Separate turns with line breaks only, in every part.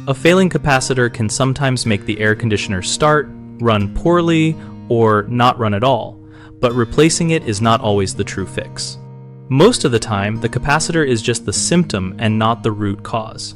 A failing capacitor can sometimes make the air conditioner start, run poorly, or not run at all, but replacing it is not always the true fix. Most of the time, the capacitor is just the symptom and not the root cause.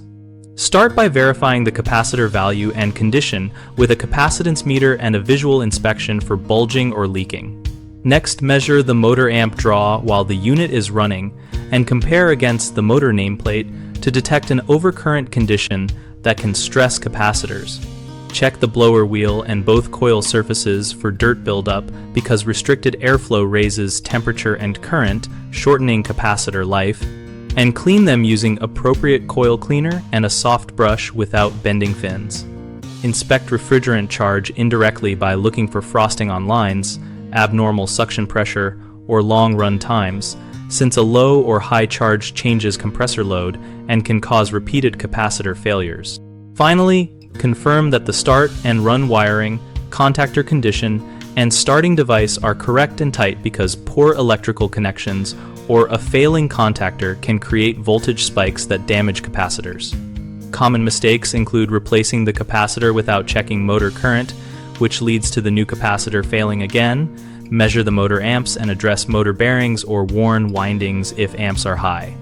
Start by verifying the capacitor value and condition with a capacitance meter and a visual inspection for bulging or leaking. Next, measure the motor amp draw while the unit is running and compare against the motor nameplate to detect an overcurrent condition that can stress capacitors. Check the blower wheel and both coil surfaces for dirt buildup because restricted airflow raises temperature and current, shortening capacitor life, and clean them using appropriate coil cleaner and a soft brush without bending fins. Inspect refrigerant charge indirectly by looking for frosting on lines, abnormal suction pressure, or long run times, since a low or high charge changes compressor load and can cause repeated capacitor failures. Finally, confirm that the start and run wiring, contactor condition, and starting device are correct and tight because poor electrical connections or a failing contactor can create voltage spikes that damage capacitors. Common mistakes include replacing the capacitor without checking motor current, which leads to the new capacitor failing again. Measure the motor amps and address motor bearings or worn windings if amps are high.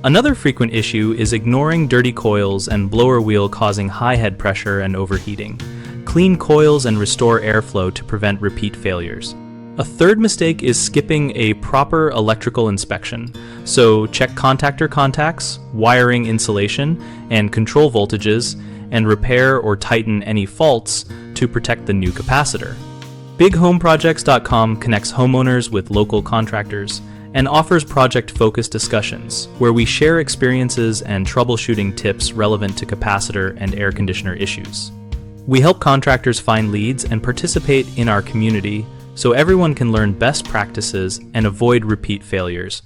Another frequent issue is ignoring dirty coils and blower wheel causing high head pressure and overheating. Clean coils and restore airflow to prevent repeat failures. A third mistake is skipping a proper electrical inspection. So check contactor contacts, wiring insulation, and control voltages, and repair or tighten any faults to protect the new capacitor. BigHomeProjects.com connects homeowners with local contractors and offers project-focused discussions where we share experiences and troubleshooting tips relevant to capacitor and air conditioner issues. We help contractors find leads and participate in our community so everyone can learn best practices and avoid repeat failures.